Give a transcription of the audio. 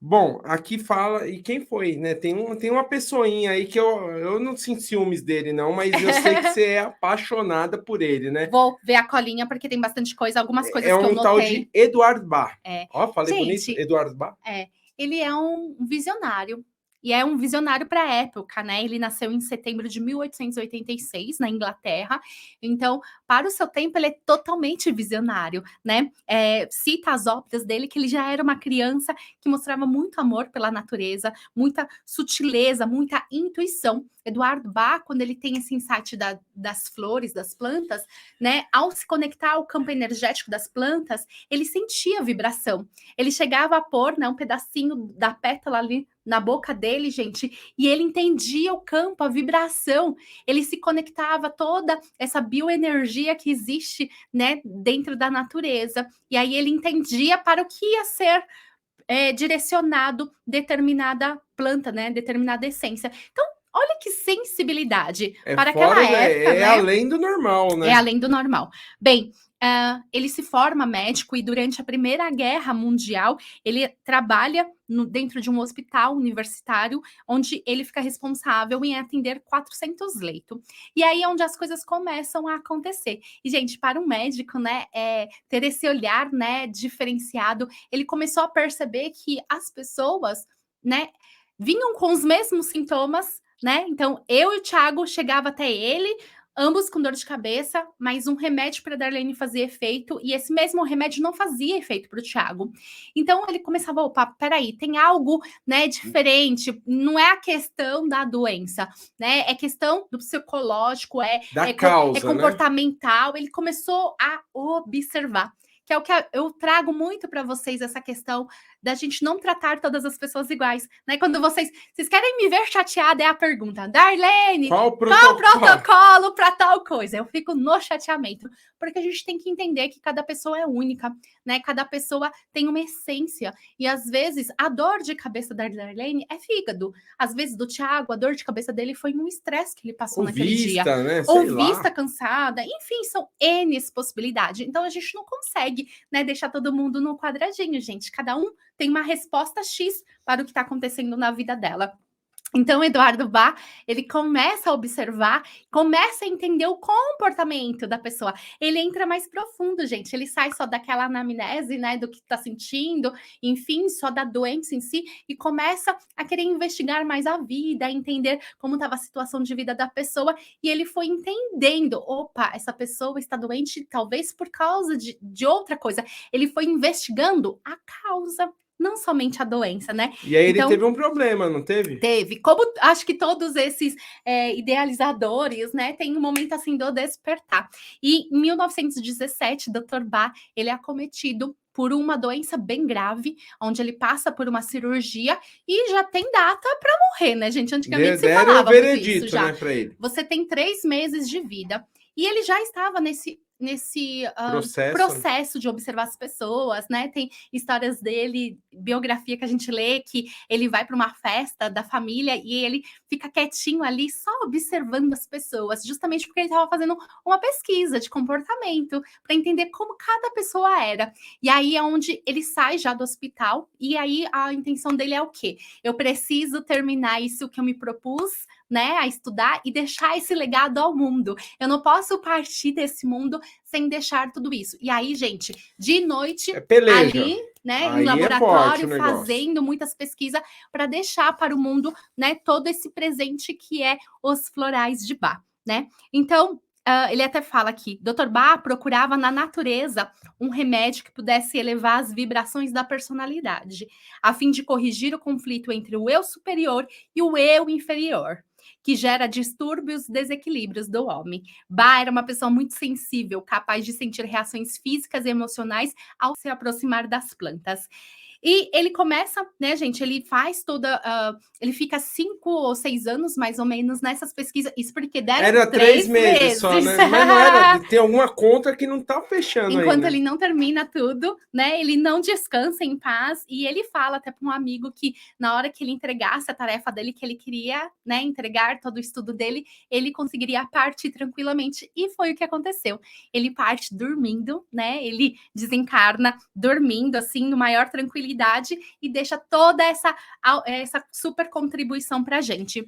Bom, aqui fala, e quem foi, né? Tem uma pessoinha aí que eu não sinto ciúmes dele, não, mas eu sei que você é apaixonada por ele, né? Vou ver a colinha, porque tem bastante coisa, algumas É coisas que eu um tal de notei. Eduardo Bach. Ó, falei bonito, Gente, Eduardo Bach. ele é um visionário. E é um visionário para a época, né? Ele nasceu em setembro de 1886, na Inglaterra. Então, para o seu tempo, ele é totalmente visionário, né? Cita as obras dele que ele já era uma criança que mostrava muito amor pela natureza, muita sutileza, muita intuição. Eduardo Bach, quando ele tem esse insight das flores, das plantas, né? Ao se conectar ao campo energético das plantas, ele sentia vibração. Ele chegava a pôr, né, um pedacinho da pétala ali na boca dele, gente, e ele entendia o campo, a vibração. Ele se conectava a toda essa bioenergia que existe, né, dentro da natureza. E aí ele entendia para o que ia ser direcionado determinada planta, né, determinada essência. Então, olha que sensibilidade para aquela época, É né? além do normal, É né? além do normal. Bem, ele se forma médico e durante a Primeira Guerra Mundial ele trabalha dentro de um hospital universitário onde ele fica responsável em atender 400 leitos. E aí é onde as coisas começam a acontecer. E, gente, para um médico, né, ter esse olhar, né, diferenciado, ele começou a perceber que as pessoas, né, vinham com os mesmos sintomas, né? Então, eu e o Thiago chegava até ele, ambos com dor de cabeça, mas um remédio para Darlene fazia efeito e esse mesmo remédio não fazia efeito para o Thiago. Então ele começava, opa, peraí, tem algo, né, diferente. Não é a questão da doença, né? É questão do psicológico, Da causa, né? comportamental. Ele começou a observar. Que é o que eu trago muito para vocês, essa questão da gente não tratar todas as pessoas iguais, né? Quando vocês querem me ver chateada, é a pergunta, Darlene, Qual o qual o protocolo? protocolo para tal coisa? Eu fico no chateamento, porque a gente tem que entender que cada pessoa é única, né? Cada pessoa tem uma essência. E às vezes a dor de cabeça da Darlene é fígado. Às vezes do Thiago, a dor de cabeça dele foi um estresse que ele passou Ou naquele dia. vista, né? Ou Sei vista lá. cansada, enfim, são N possibilidades. Então a gente não consegue, né, deixar todo mundo no quadradinho, gente. Cada um tem uma resposta X para o que está acontecendo na vida dela. Então, Eduardo Bach, ele começa a observar, começa a entender o comportamento da pessoa. Ele entra mais profundo, gente. Ele sai só daquela anamnese, né, do que está sentindo, enfim, só da doença em si, e começa a querer investigar mais a vida, a entender como estava a situação de vida da pessoa. E ele foi entendendo: opa, essa pessoa está doente, talvez por causa de outra coisa. Ele foi investigando a causa, não somente a doença, né? E aí ele Então, teve um problema, não teve? teve. Como acho que todos esses idealizadores, né, tem um momento assim do despertar. E em 1917, Dr. Bach, ele é acometido por uma doença bem grave, onde ele passa por uma cirurgia e já tem data para morrer, né, gente? Antigamente se Deram o falava muito isso veredito, já. né, pra ele. Você tem 3 meses de vida. E ele já estava nesse Processo. processo de observar as pessoas, né? Tem histórias dele, biografia que a gente lê, que ele vai para uma festa da família e ele fica quietinho ali, só observando as pessoas, justamente porque ele estava fazendo uma pesquisa de comportamento para entender como cada pessoa era. E aí é onde ele sai já do hospital, e aí a intenção dele é o quê? Eu preciso terminar isso que eu me propus, né, a estudar e deixar esse legado ao mundo. Eu não posso partir desse mundo sem deixar tudo isso. E aí, gente, de noite, Peleja. ali, né, em Aí é forte o laboratório, negócio. fazendo muitas pesquisas para deixar para o mundo, né, todo esse presente que é os florais de Bach, né? Então, ele até fala aqui, Dr. Bach procurava na natureza um remédio que pudesse elevar as vibrações da personalidade, a fim de corrigir o conflito entre o eu superior e o eu inferior, que gera distúrbios, desequilíbrios do homem. Bach era uma pessoa muito sensível, capaz de sentir reações físicas e emocionais ao se aproximar das plantas. E ele começa, né, gente? Ele faz toda. Ele fica 5 ou 6 anos, mais ou menos, nessas pesquisas. Isso porque deram Era 3 meses só, meses. né? Mas não era. Tem alguma conta que não tá fechando aí, Enquanto né? ele não termina tudo, né? Ele não descansa em paz. E ele fala até para um amigo que na hora que ele entregasse a tarefa dele, que ele queria, né, entregar todo o estudo dele, ele conseguiria partir tranquilamente. E foi o que aconteceu. Ele parte dormindo, né? Ele desencarna dormindo, assim, no maior tranquilidade. disponibilidade e deixa toda essa super contribuição para a gente.